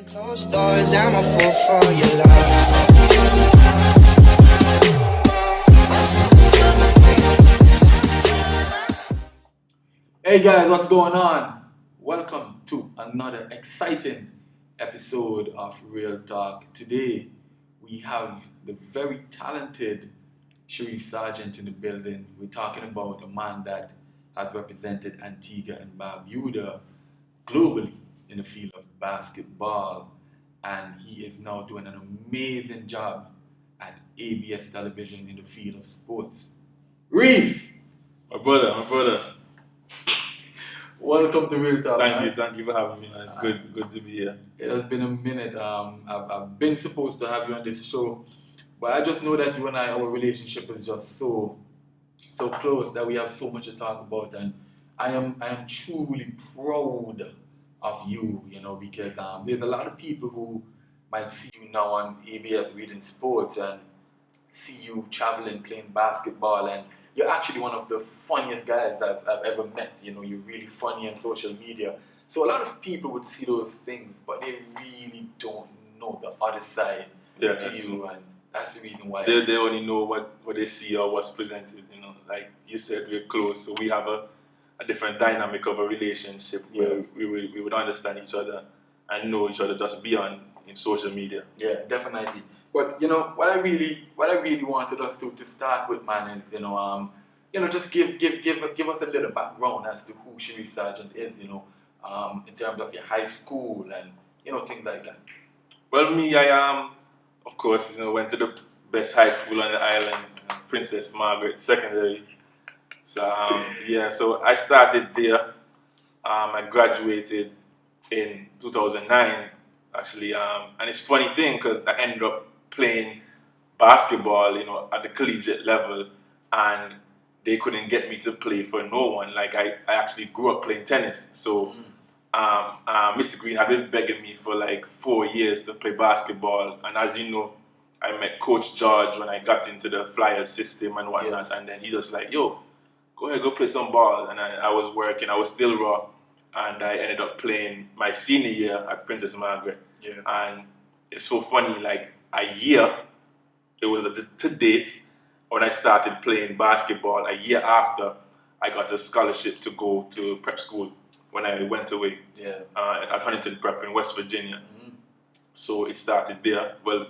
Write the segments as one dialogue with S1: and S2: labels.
S1: Closed doors, I'm a fool for your love.
S2: Hey guys, what's going on? Welcome to another exciting episode of Real Talk. Today we have the very talented Sharife Sergeant in the building. We're talking about a man that has represented Antigua and Barbuda globally in the field of basketball, and he is now doing an amazing job at ABS television in the field of sports. Reef!
S3: My brother.
S2: Welcome to Real Talk.
S3: Thank you for having me, man. It's good to be here.
S2: It has been a minute. I've been supposed to have you on this show, but I just know that you and our relationship is just so close that we have so much to talk about, and I am truly proud of you, because there's a lot of people who might see you now on ABS reading sports and see you traveling playing basketball, and you're actually one of the funniest guys I've ever met. You're really funny on social media. So a lot of people would see those things, but they really don't know the other side to you, and that's the reason why.
S3: They only know what they see or what's presented, Like you said, we're close, so we have a different dynamic of a relationship where we would understand each other and know each other just beyond in social media.
S2: Yeah, definitely. But what I really wanted us to start with, man, is just give us a little background as to who Sharife Sergeant is, in terms of your high school and things like that.
S3: Well, me, I of course, went to the best high school on the island, Princess Margaret Secondary. So so I started there. I graduated in 2009, actually, and it's a funny thing because I ended up playing basketball, at the collegiate level, and they couldn't get me to play for no one. Like I actually grew up playing tennis, so Mr. Green had been begging me for like 4 years to play basketball, and as you know, I met Coach George when I got into the Flyers system and whatnot, and then he was like, "Yo, go ahead, go play some ball." And I was working, I was still raw, and I ended up playing my senior year at Princess Margaret.
S2: Yeah.
S3: And it's so funny, like a year, it was to date, when I started playing basketball, a year after, I got a scholarship to go to prep school when I went away at Huntington Prep in West Virginia.
S2: Mm-hmm.
S3: So it started there. Well,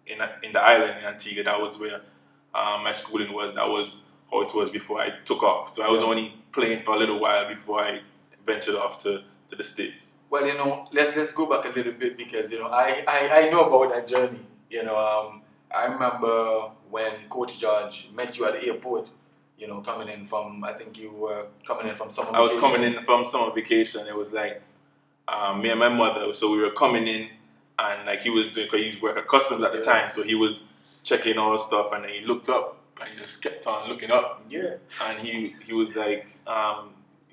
S3: in the island in Antigua, that was where my schooling was. That was how it was before I took off. So I was only playing for a little while before I ventured off to the States.
S2: Well, let's go back a little bit because I know about that journey. I remember when Coach George met you at the airport. Coming in from, I think you were coming in from summer vacation.
S3: I was coming in from summer vacation. It was like me and my mother. So we were coming in, and like he was doing, because he was working at customs at the time. So he was checking all stuff, and then he looked up, and he just kept on looking up.
S2: Yeah.
S3: And he was like,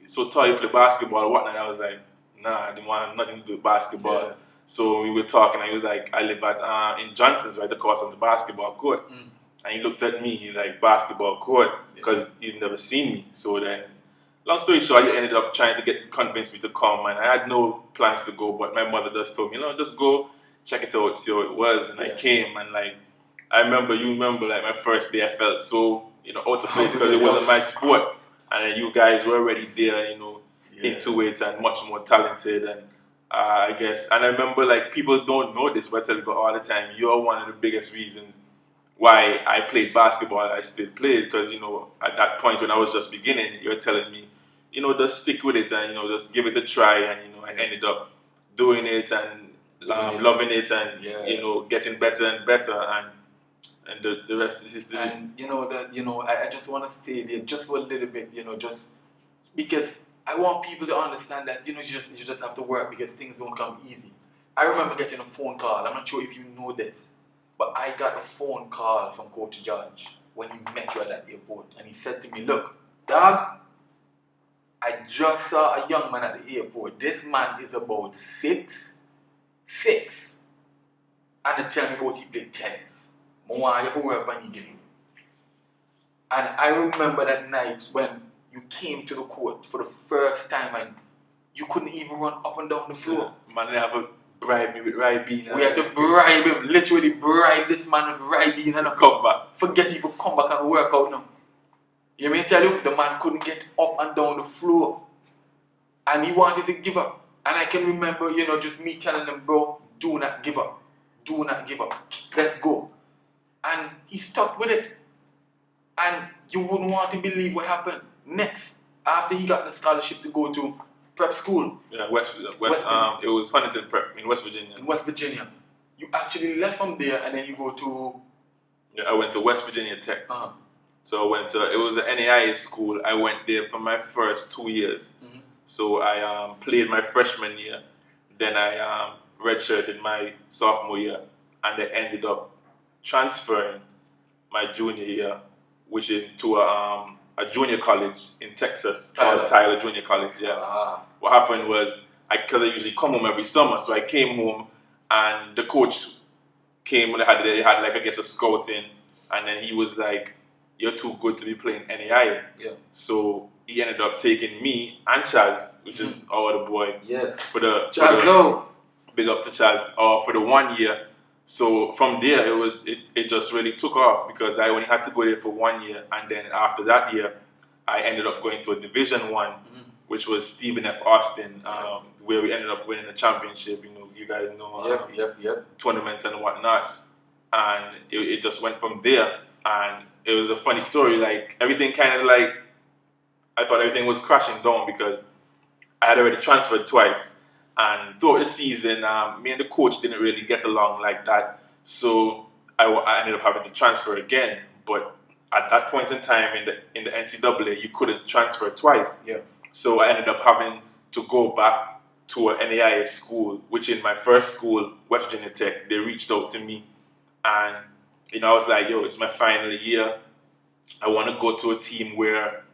S3: "So tall, you play basketball or whatnot?" I was like, "Nah, I didn't want nothing to do with basketball."
S2: Yeah.
S3: So we were talking, and he was like, "I live at in Johnson's, right across from the basketball court."
S2: Mm.
S3: And he looked at me, he's like, "Basketball court," because he'd never seen me. So then, long story short, he ended up trying to convince me to come, and I had no plans to go, but my mother just told me, just go check it out, see how it was. And I came, and like, you remember like my first day, I felt so, out of place because it wasn't my sport. And then you guys were already there, into it and much more talented. And I guess, and I remember like people don't know this, but I tell you all the time, you're one of the biggest reasons why I played basketball. I still played because, at that point when I was just beginning, you're telling me, just stick with it and, just give it a try. And, I ended up doing it and loving it and, getting better and better. And the rest is history.
S2: And, I just want to stay there just for a little bit, just because I want people to understand that, you just have to work because things don't come easy. I remember getting a phone call. I'm not sure if you know this, but I got a phone call from Coach George when he met you at that airport. And he said to me, "Look, dog, I just saw a young man at the airport. This man is about 6'6", and they tell me about he played tennis. I want you to work on him." And I remember that night when you came to the court for the first time and you couldn't even run up and down the floor.
S3: Man, I have a bribe me with Ribena.
S2: We had to bribe him, literally bribe this man with Ribena and
S3: come back.
S2: forget he would come back and work out now. You mean tell you, the man couldn't get up and down the floor. And he wanted to give up. And I can remember, just me telling him, bro, do not give up. Do not give up. Let's go. And he stuck with it. And you wouldn't want to believe what happened next. After he got the scholarship to go to prep school.
S3: Yeah, it was Huntington Prep in West Virginia.
S2: In West Virginia. You actually left from there and then you go to...
S3: Yeah, I went to West Virginia Tech.
S2: Uh-huh.
S3: So it was an NAIA school. I went there for my first 2 years.
S2: Mm-hmm.
S3: So I played my freshman year. Then I redshirted my sophomore year. And I ended up transferring my junior year, which into a junior college in Texas called Tyler Junior College. Yeah. What happened was, because I usually come home every summer, so I came home and the coach came. They had like, I guess, a scouting, and then he was like, "You're too good to be playing NAIA."
S2: Yeah.
S3: So he ended up taking me and Chaz, which is our other boy.
S2: Yes.
S3: Chaz, big up to Chaz, for the 1 year. So from there, it just really took off because I only had to go there for 1 year, and then after that year, I ended up going to a Division One, which was Stephen F. Austin, where we ended up winning the championship. You guys know, tournaments and whatnot, and it just went from there. And it was a funny story. Like everything kind of like, I thought everything was crashing down because I had already transferred twice. And throughout the season, me and the coach didn't really get along like that. So I ended up having to transfer again. But at that point in time in the NCAA, you couldn't transfer twice. Yeah. So I ended up having to go back to an NAIA school, which in my first school, West Virginia Tech, they reached out to me. And, I was like, yo, it's my final year. I want to go to a team where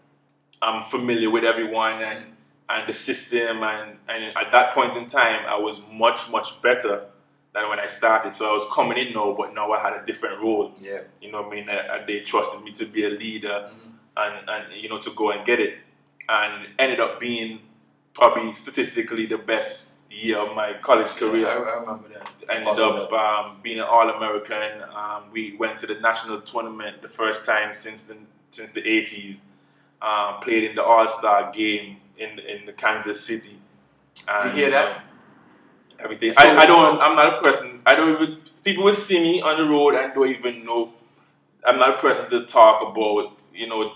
S3: I'm familiar with everyone and the system, and at that point in time, I was much, much better than when I started. So I was coming in now, but now I had a different role. Yeah. You know what I mean? They trusted me to be a leader and to go and get it. And ended up being probably statistically the best year of my college career.
S2: I remember that.
S3: Ended up being an All-American. We went to the national tournament the first time since the 80s. Played in the All-Star game in the Kansas City. And,
S2: you hear that?
S3: Everything. I'm not a person. People will see me on the road and don't even know. I'm not a person to talk about,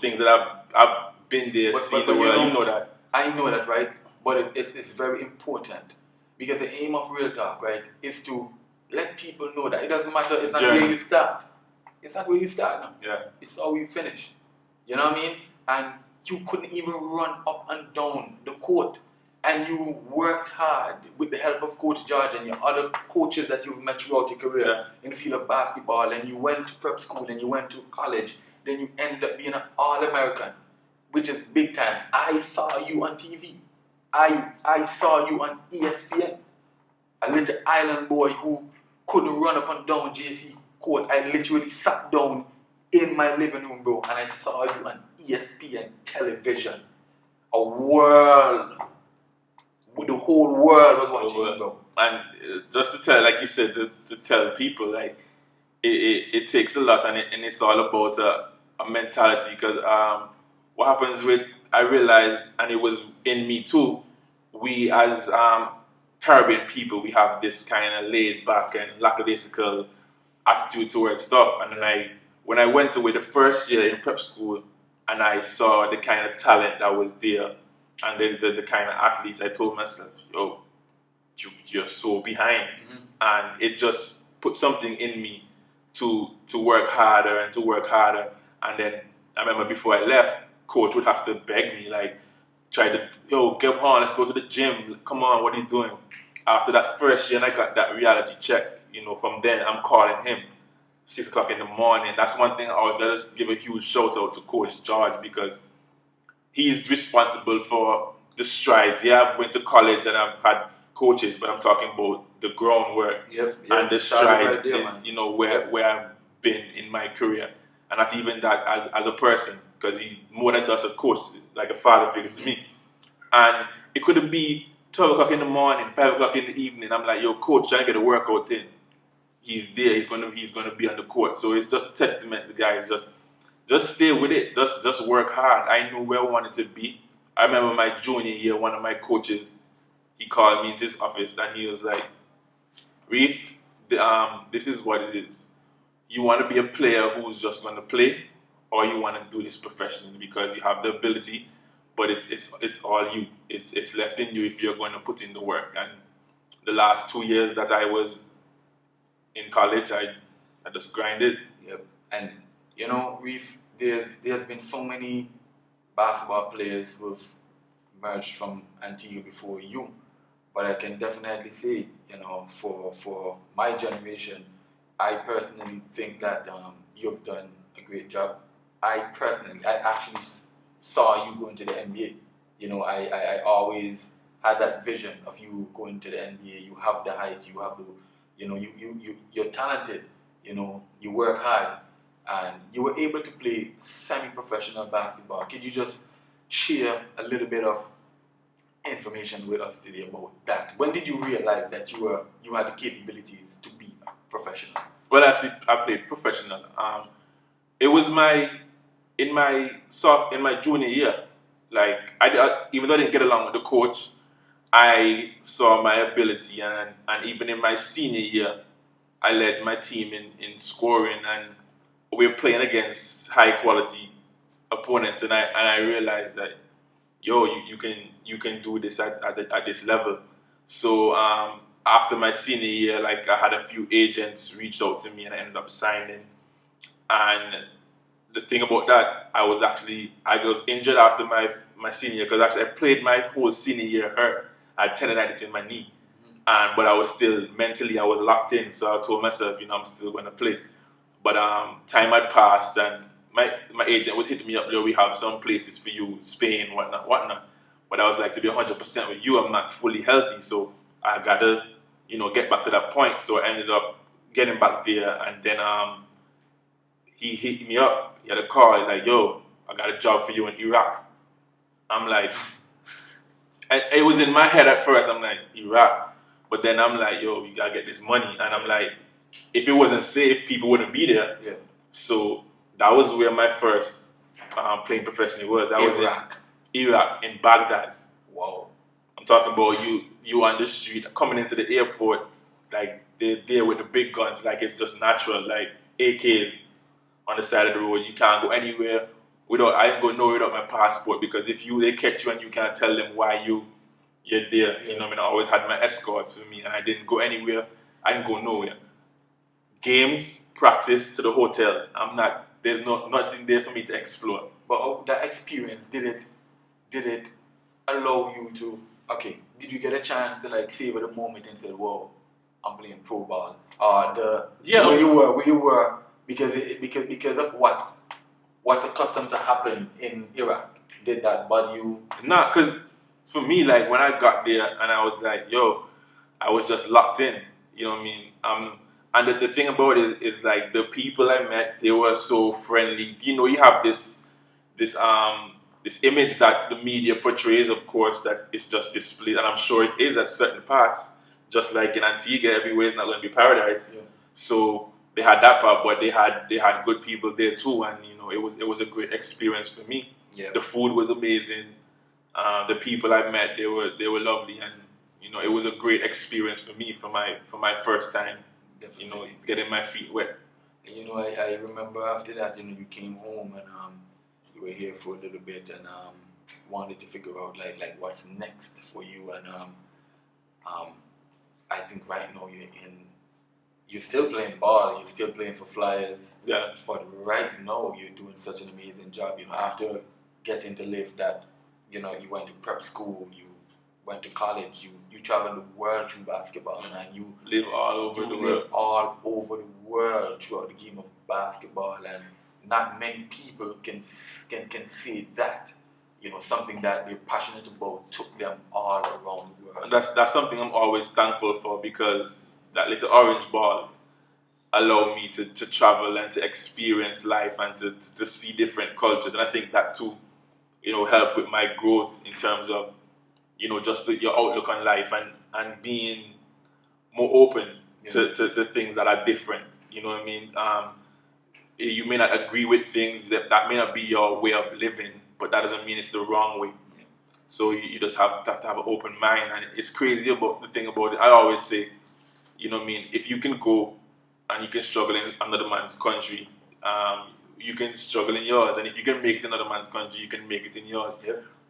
S3: things that I've been there, seen the world. You know that.
S2: I know that, right? But it's very important because the aim of Real Talk, right, is to let people know that it doesn't matter. It's not where you start. It's not where you start now. Yeah. It's how you finish. You know what I mean? And you couldn't even run up and down the court. And you worked hard with the help of Coach George and your other coaches that you've met throughout your career in the field of basketball. And you went to prep school and you went to college. Then you ended up being an All-American, which is big time. I saw you on TV. I saw you on ESPN. A little island boy who couldn't run up and down JC court. I literally sat down in my living room, bro, and I saw you on ESPN television. A world. The whole world was watching you, bro.
S3: And just to tell, like you said, to tell people, like, it takes a lot, and it's all about a mentality. Because what happens I realized, and it was in me too, we as Caribbean people, we have this kind of laid back and lackadaisical attitude towards stuff. And then when I went away the first year in prep school, and I saw the kind of talent that was there, and the kind of athletes, I told myself, yo, you're so behind. And it just put something in me to work harder and to work harder. And then I remember before I left, coach would have to beg me, like, try to, yo, get on, let's go to the gym. Come on, what are you doing? After that first year, and I got that reality check, from then I'm calling him 6 o'clock in the morning. That's one thing I always got to give a huge shout out to Coach George, because he's responsible for the strides. Yeah, I've went to college and I've had coaches, but I'm talking about the groundwork and the strides, right there, where I've been in my career. And not even that as a person, because he's more than just a coach, like a father figure to me. And it could be 12 o'clock in the morning, 5 o'clock in the evening. I'm like, yo, coach, trying to get a workout in. He's there. He's gonna be on the court. So it's just a testament. The guys just stay with it. Just work hard. I knew where I wanted to be. I remember my junior year, one of my coaches, he called me into his office and he was like, Reef, this is what it is. You want to be a player who's just going to play, or you want to do this professionally because you have the ability, but it's all you. It's left in you if you're going to put in the work. And the last 2 years that I was in college, I just grinded.
S2: Yep. And you know, there's been so many basketball players who've emerged from Antigua before you, but I can definitely say, you know, for my generation, I personally think that you've done a great job. I actually saw you going to the NBA. You know, I always had that vision of you going to the NBA. You have the height, you have the, you know, you're talented. You know, you work hard, and you were able to play semi-professional basketball. Could you just share a little bit of information with us today about that? When did you realize that you had the capabilities to be a professional?
S3: Well, actually, I played professional. It was in my junior year. Like even though I didn't get along with the coach, I saw my ability, and even in my senior year, I led my team in scoring, and we were playing against high quality opponents, and I realized that, yo, you can do this at this level. So after my senior year, like, I had a few agents reached out to me, and I ended up signing. And the thing about that, I was injured after my senior year, because actually I played my whole senior year hurt. I had tendonitis in my knee, but I was still mentally, I was locked in. So I told myself, you know, I'm still going to play. But time had passed, and my agent was hitting me up, we have some places for you, Spain, whatnot. But I was like, to be 100% with you, I'm not fully healthy, so I gotta, you know, get back to that point. So I ended up getting back there, and then he hit me up. He had a call, like, yo, I got a job for you in Iraq. I'm like, and it was in my head at first, I'm like, Iraq. But then I'm like, yo, you gotta get this money. And I'm like, if it wasn't safe, people wouldn't be there.
S2: Yeah.
S3: So that was where my first playing professionally was. I was in Iraq, in Baghdad.
S2: Wow.
S3: I'm talking about you on the street, coming into the airport, like, they're there with the big guns, like it's just natural, like AKs on the side of the road. You can't go anywhere I didn't go nowhere without my passport, because if they catch you and you can't tell them why you're there, you know what I mean? I always had my escorts with me, and I didn't go anywhere. I didn't go nowhere. Games, practice, to the hotel. There's nothing there for me to explore.
S2: But that experience, did it allow you to, did you get a chance to, like, savor the moment and say, whoa, I'm playing pro ball? Where you were, because of what's accustomed to happen in Iraq? Did that bother you?
S3: Nah, because for me, like, when I got there and I was like, yo, I was just locked in, you know what I mean? And the thing about it is like, the people I met, they were so friendly. You know, you have this image that the media portrays, of course, that it's just displayed, and I'm sure it is at certain parts. Just like in Antigua, everywhere is not going to be paradise.
S2: Yeah.
S3: So they had that part, but they had good people there too, and you know, it was a great experience for me.
S2: Yeah.
S3: The food was amazing. The people I met, they were lovely, and you know, it was a great experience for me for my first time. Definitely. You know, getting my feet wet.
S2: And you know, I remember after that, you know, you came home and you were here for a little bit, and wanted to figure out like what's next for you, and I think right now you're still playing ball, you're still playing for Flyers.
S3: Yeah.
S2: But right now you're doing such an amazing job. You know, after getting to live that, you know, you went to prep school, you went to college, you traveled the world through basketball, and you
S3: live all over the world.
S2: All over the world throughout the game of basketball, and not many people can say that. You know, something that they're passionate about took them all around the world.
S3: And that's something I'm always thankful for, because that little orange ball allowed me to travel and to experience life and to see different cultures. And I think that too, you know, helped with my growth in terms of just your outlook on life and being more open to things that are different. You know what I mean? You may not agree with things that may not be your way of living, but that doesn't mean it's the wrong way. So you just have to have an open mind, and it's crazy about the thing about it. I always say, you know what I mean, if you can go and you can struggle in another man's country, you can struggle in yours, and if you can make it in another man's country, you can make it in yours.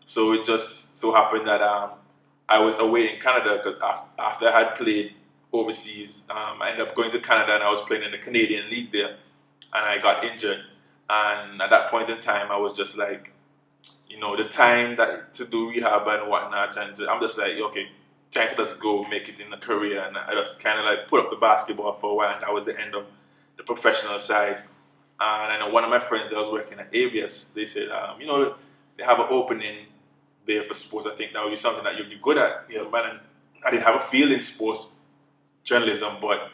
S3: So it just so happened that I was away in Canada because after I had played overseas, I ended up going to Canada and I was playing in the Canadian League there, and I got injured. And at that point in time, I was just like, the time that to do rehab and whatnot, and I'm just like, okay, trying to just go make it in a career, and I just kind of like put up the basketball for a while, and that was the end of the professional side. And I know one of my friends that was working at ABS, they said, they have an opening there for sports. I think that would be something that you'd be good at. Man, I didn't have a field in sports journalism, but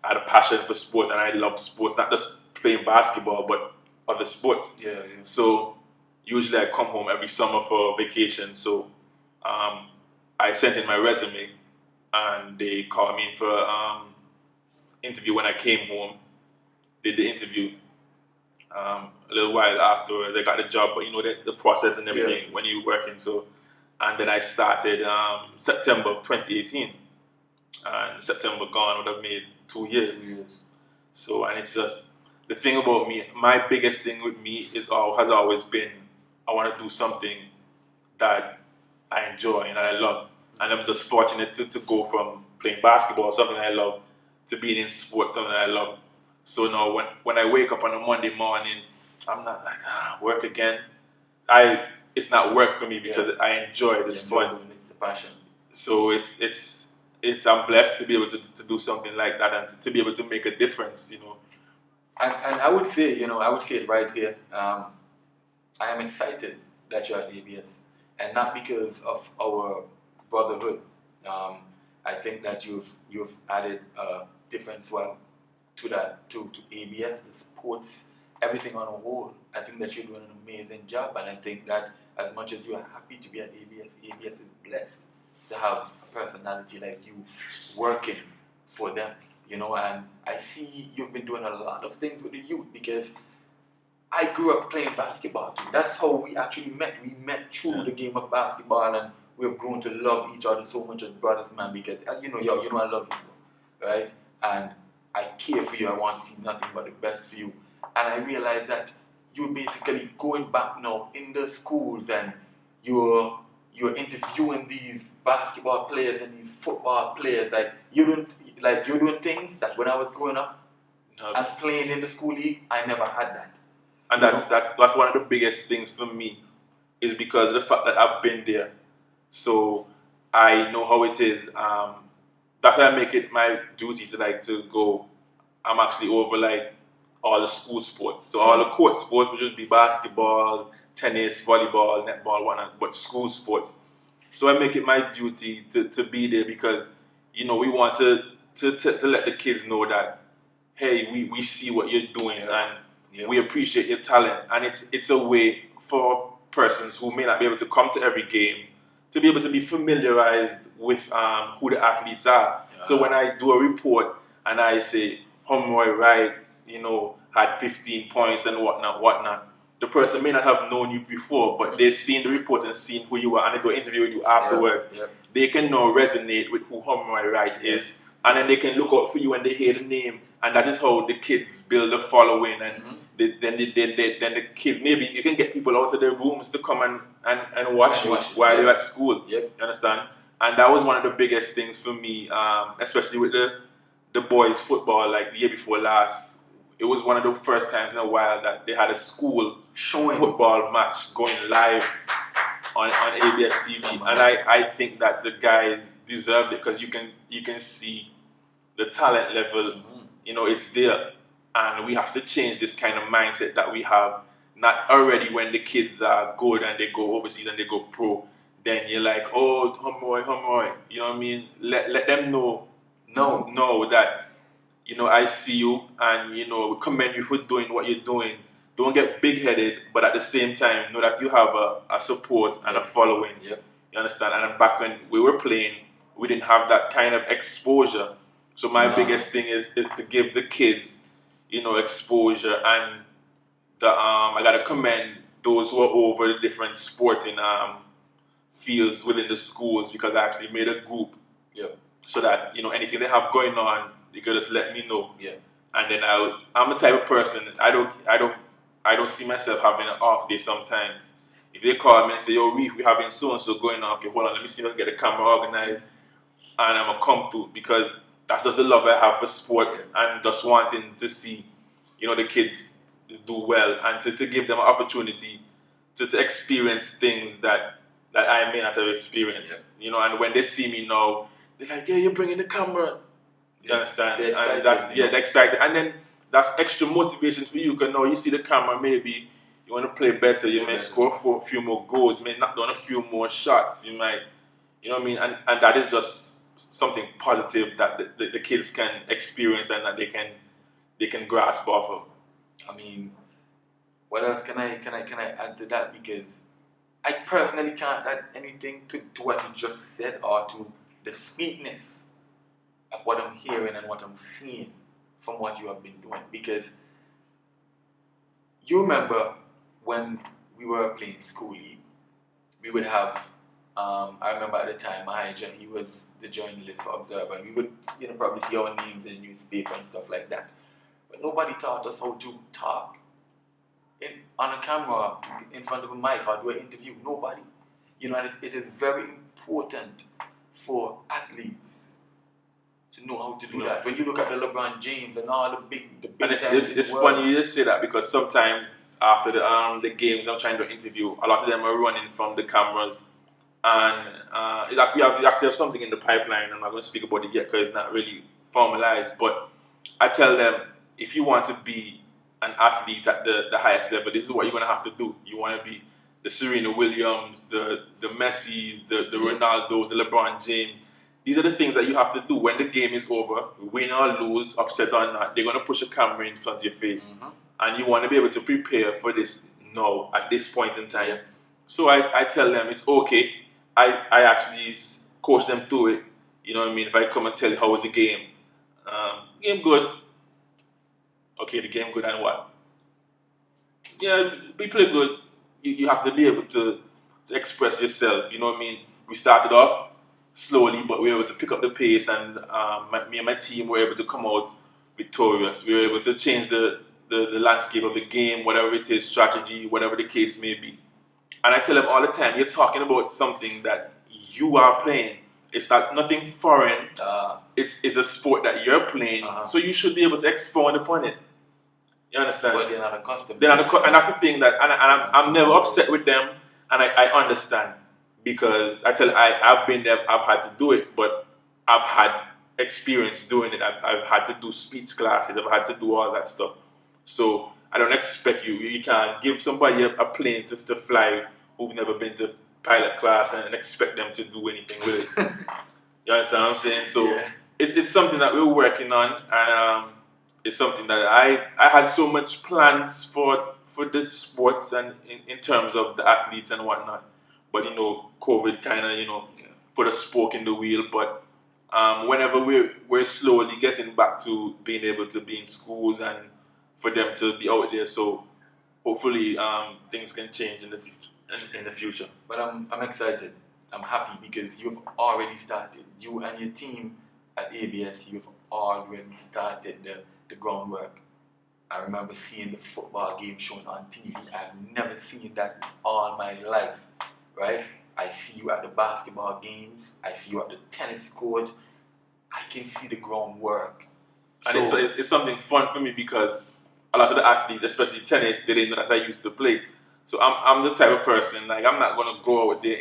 S3: I had a passion for sports, and I love sports, not just playing basketball, but other sports. So usually I come home every summer for vacation. So I sent in my resume, and they called me in for interview when I came home. Did the interview. A little while afterwards, I got the job, but the process and everything when you're working. So, and then I started September of 2018, and September gone would have made 2 years. So, and it's just the thing about me. My biggest thing with me has always been I want to do something that I enjoy and I love, and I'm just fortunate to go from playing basketball, something I love, to being in sports, something I love. So now when I wake up on a Monday morning, I'm not like, work again. It's not work for me because I enjoy it. It's fun.
S2: It's a passion.
S3: So it's I'm blessed to be able to do something like that and to be able to make a difference,
S2: And I would say, it right here. I am excited that you're at ABS, and not because of our brotherhood. I think that you've added a difference to that, to ABS, the sports, everything on a whole. I think that you're doing an amazing job, and I think that as much as you are happy to be at ABS is blessed to have a personality like you working for them, and I see you've been doing a lot of things with the youth, because I grew up playing basketball too. That's how we actually met. We met through the game of basketball, and we've grown to love each other so much as brothers, man, because I love you, right? And I care for you. I want to see nothing but the best for you. And I realize that you're basically going back now in the schools, and you're interviewing these basketball players and these football players. You're doing things that when I was growing up and playing in the school league, I never had that.
S3: And that's one of the biggest things for me, is because of the fact that I've been there. So I know how it is. That's why I make it my duty to go. I'm actually over all the school sports. So all the court sports would just be basketball, tennis, volleyball, netball, whatnot, but school sports. So I make it my duty to be there, because we want to let the kids know that, hey, we see what you're doing, and we appreciate your talent. And it's a way for persons who may not be able to come to every game to be able to be familiarized with who the athletes are. So when I do a report and I say Humroy, Wright, had 15 points and whatnot, the person may not have known you before, but they've seen the report and seen who you are, and they do an interview with you afterwards. They can now resonate with who Humroy Wright is, and then they can look out for you when they hear the name, and that is how the kids build a following. And then the kids, maybe you can get people out of their rooms to come and watch you while you're at school. You understand? And that was one of the biggest things for me, especially with the boys football, the year before last. It was one of the first times in a while that they had a school football match going live on ABS TV, and I think that the guys deserved it, because you can see the talent level. It's there, and we have to change this kind of mindset that we have. Not already when the kids are good and they go overseas and they go pro, then you're like, oh, Humroy, you know what I mean? Let them know that, I see you, and, we commend you for doing what you're doing. Don't get big-headed, but at the same time, know that you have a support and a following. You understand? And back when we were playing, we didn't have that kind of exposure. So my biggest thing is to give the kids, exposure, and I gotta commend those who are over the different sporting fields within the schools, because I actually made a group.
S2: Yeah.
S3: So that anything they have going on, they could just let me know.
S2: Yeah.
S3: And then I'm the type of person, I don't see myself having an off day sometimes. If they call me and say, "Yo, Reef, we having so and so going on. Okay, hold on, let me see if I can get the camera organized," and I'm gonna come through, because that's just the love I have for sports, and just wanting to see, the kids do well, and to give them an opportunity to experience things that I may not have experienced. And when they see me now, they're like, "Yeah, you're bringing the camera." You understand? And they're excited, and then that's extra motivation for you, because now you see the camera, maybe you want to play better, you may score a few more goals, you may knock down a few more shots, you might, what I mean, and that is just something positive that the kids can experience, and that they can grasp off of.
S2: I mean, what else can I add to that? Because I personally can't add anything to what you just said, or to the sweetness of what I'm hearing and what I'm seeing from what you have been doing. Because you remember when we were playing school league, we would have, I remember at the time, Mahajan, he was the journalist for Observer, and we would probably see our names in the newspaper and stuff like that. But nobody taught us how to talk on a camera, in front of a mic, or do an interview. Nobody. And it is very important for athletes to know how to do that. When you look at the LeBron James and all the big
S3: and it's funny you just say that, because sometimes after the games I'm trying to interview, a lot of them are running from the cameras, and we actually have something in the pipeline. I'm not going to speak about it yet because it's not really formalized, but I tell them, if you want to be an athlete at the highest level, this is what you're going to have to do. You want to be the Serena Williams, the Messis, the Ronaldos, the LeBron James. These are the things that you have to do when the game is over, win or lose, upset or not. They're going to push a camera in front of your face. Mm-hmm. And you want to be able to prepare for this now, at this point in time. Yeah. So I tell them it's okay. I actually coach them through it. You know what I mean? If I come and tell you how was the game, game good. Okay, the game good, and what? Yeah, we play good. You have to be able to express yourself. You know what I mean? We started off slowly, but we were able to pick up the pace, and me and my team were able to come out victorious. We were able to change the landscape of the game, whatever it is, strategy, whatever the case may be. And I tell them all the time, you're talking about something that you are playing. It's not nothing foreign. It's a sport that you're playing, so you should be able to expound upon it. You understand?
S2: But they're not accustomed.
S3: And that's the thing that, and I'm never upset with them, and I understand, because I've been there, I've had to do it, but I've had experience doing it. I've had to do speech classes, I've had to do all that stuff. So I don't expect you can't give somebody a plane to fly who've never been to pilot class and expect them to do anything with it. You understand what I'm saying? So yeah. It's something that we're working on, and it's something that I had so much plans for the sports and in terms of the athletes and whatnot. But COVID kind of put a spoke in the wheel. But whenever we're slowly getting back to being able to be in schools and for them to be out there, so hopefully things can change in the future.
S2: But I'm excited. I'm happy because you've already started. You and your team at ABS, you've already started the groundwork. I remember seeing the football game shown on TV. I've never seen that in all my life, right? I see you at the basketball games. I see you at the tennis court. I can see the groundwork.
S3: And so, it's something fun for me, because a lot of the athletes, especially tennis, they didn't know that I used to play. So I'm the type of person, like, I'm not going to go out there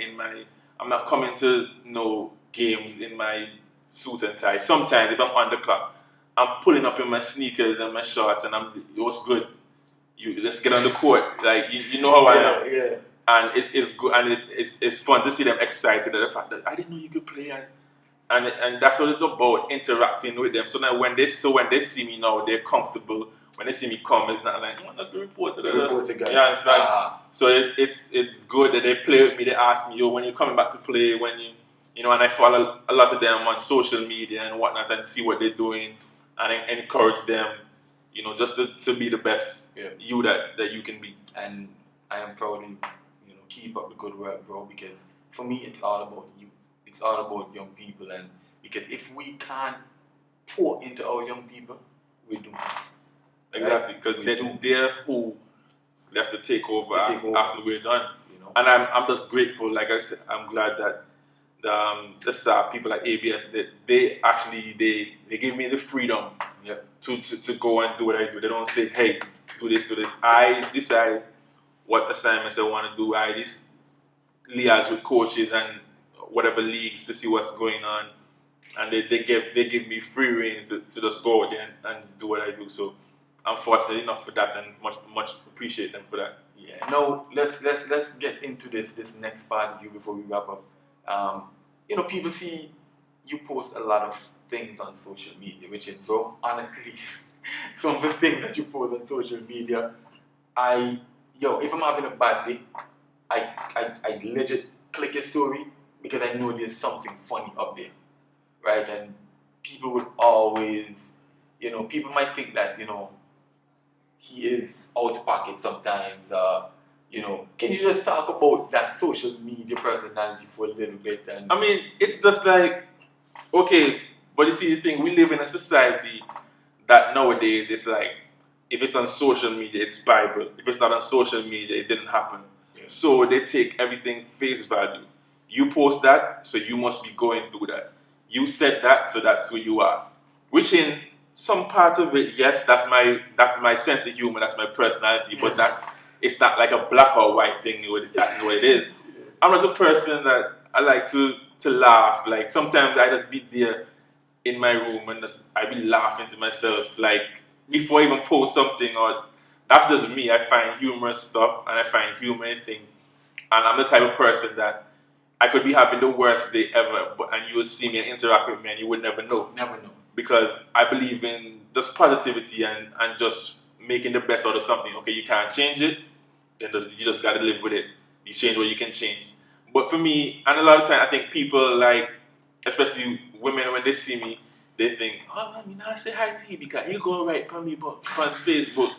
S3: I'm not coming to no games in my suit and tie. Sometimes if I'm on the clock, I'm pulling up in my sneakers and my shorts, and it was good. Let's get on the court. Like, you know how I am.
S2: Yeah.
S3: And it's good, and it's fun to see them excited at the fact that I didn't know you could play, and that's what it's about, interacting with them. So now when they see me now, they're comfortable. when they see me come, it's not like, that's the reporter.
S2: The reporter guy.
S3: You understand? So it's good that they play with me. They ask me, when you're coming back to play, when you know, and I follow a lot of them on social media and whatnot and see what they're doing and encourage them, you know, just to be the best you that you can be.
S2: And I am proud of you know, keep up the good work, bro, because for me, it's all about you. It's all about young people, and because if we can't pour into our young people, we do.
S3: Exactly, because they're who left to take over after we're done. You know? And I'm just grateful. Like I said, I'm glad that the staff, people at ABS, they actually they give me the freedom to go and do what I do. They don't say, hey, do this. I decide what assignments I want to do. I just liaise with coaches and whatever leagues to see what's going on, and they give me free reign to just go out there and do what I do. So I'm fortunate enough for that, and much appreciate them for that.
S2: Yeah. Now let's get into this next part of you before we wrap up. You know, people see you post a lot of things on social media, which is, bro, honestly, some of the things that you post on social media, if I'm having a bad day, I legit click your story because I know there's something funny up there, right? And people would always, you know, people might think that, you know, he is out of pocket sometimes. You know, can you just talk about that social media personality for a little bit? And
S3: I mean, it's just like, okay, but you see the thing, we live in a society that nowadays it's like, if it's on social media, it's Bible. If it's not on social media, it didn't happen. Yeah. So they take everything face value. You post that, so you must be going through that. You said that, so that's who you are. Which in some parts of it, yes, that's my sense of humor, that's my personality, but it's not like a black or white thing, that's what it is. I'm just a person that I like to laugh. Like sometimes I just be there in my room and I be laughing to myself, like before I even post something, or that's just me. I find humorous stuff and I find humor in things. And I'm the type of person that I could be having the worst day ever, and you will see me and interact with me and you would never know.
S2: Never know.
S3: Because I believe in just positivity and just making the best out of something. Okay, you can't change it, then you just got to live with it. You change what you can change. But for me, and a lot of time, I think people like, especially women, when they see me, they think, oh, I mean, I say hi to you because you go right on me on Facebook.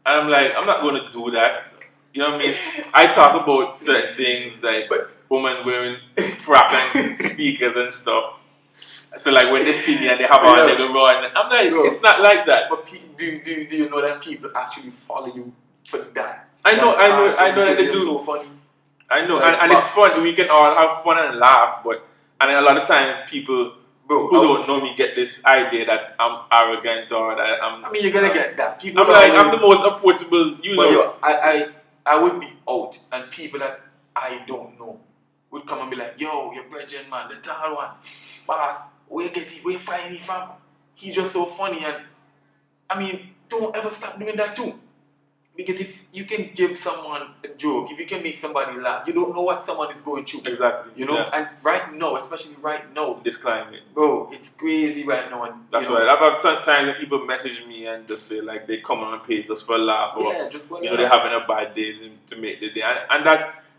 S3: And I'm like, I'm not going to do that. You know what I mean? I talk about certain things like women wearing frock and sneakers and stuff. So like when they see me and they have on, they go run. I'm like, it's not like that.
S2: But do you know that people actually follow you for that?
S3: I know that they do.
S2: So funny.
S3: I know, and it's fun. We can all have fun and laugh, and a lot of times people who don't know me get this idea that I'm arrogant or that I'm.
S2: I mean, you're gonna get that. People
S3: I'm the most approachable.
S2: I would be out, and people that I don't know would come and be like, "Yo, your brethren, man, the tall one, boss, where find him from? He's just so funny." And I mean, don't ever stop doing that too. Because if you can give someone a joke, if you can make somebody laugh, you don't know what someone is going through.
S3: Exactly.
S2: You know, and right now, especially right now,
S3: this climate,
S2: bro, it's crazy right now. And
S3: that's right. I've had times when people message me and just say like they come on a page just for a laugh, or
S2: just for
S3: they're having a bad day to make the day, and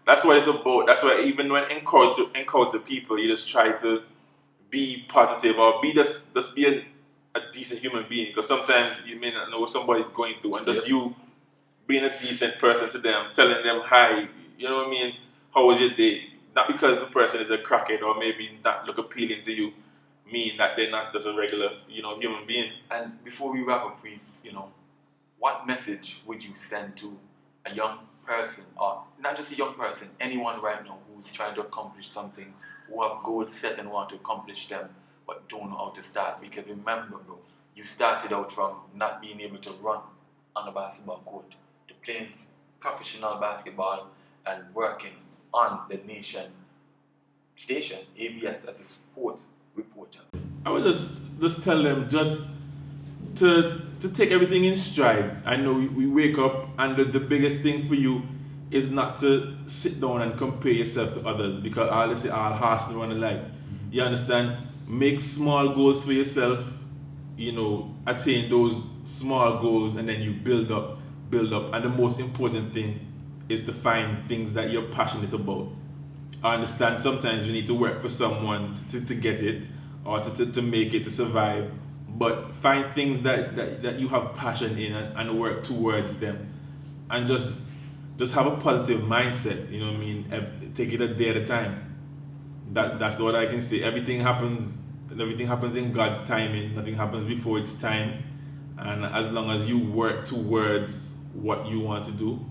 S3: that's what it's about. That's why even when encounter people, you just try to be positive or be just be a decent human being, because sometimes you may not know what somebody's going through, and just you being a decent person to them, telling them hi, you know what I mean, how was your day? Not because the person is a crackhead or maybe not look appealing to you, mean that they're not just a regular, human being.
S2: And before we wrap up, what message would you send to a young person, or not just a young person, anyone right now who's trying to accomplish something, who have goals set and want to accomplish them, but don't know how to start? Because remember, bro, you started out from not being able to run on a basketball court to playing professional basketball and working on the nation station, ABS, as a sports reporter.
S3: I would just tell them just to take everything in strides. I know we wake up and the biggest thing for you is not to sit down and compare yourself to others, because all horse run alike. You understand? Make small goals for yourself attain those small goals, and then you build up. And the most important thing is to find things that you're passionate about. I understand sometimes we need to work for someone to get it, or to make it, to survive. But find things that you have passion in, and work towards them. And just have a positive mindset, you know what I mean? Take it a day at a time. That's what I can say. Everything happens in God's timing. Nothing happens before its time. And as long as you work towards what you want to do,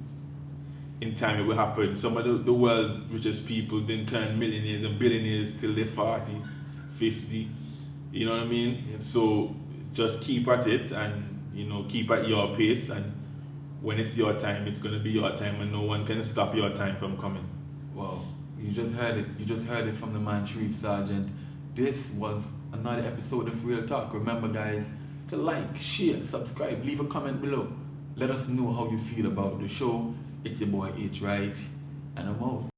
S3: in time it will happen. Some of the world's richest people didn't turn millionaires and billionaires till they're 40, 50. You know what I mean?
S2: Yeah.
S3: So just keep at it, and keep at your pace, and when it's your time, it's gonna be your time, and no one can stop your time from coming.
S2: Wow, you just heard it. You just heard it from the man Sharife Sergeant. This was another episode of Real Talk. Remember, guys, to like, share, subscribe, leave a comment below. Let us know how you feel about the show. It's your boy H, Wright, and I'm out.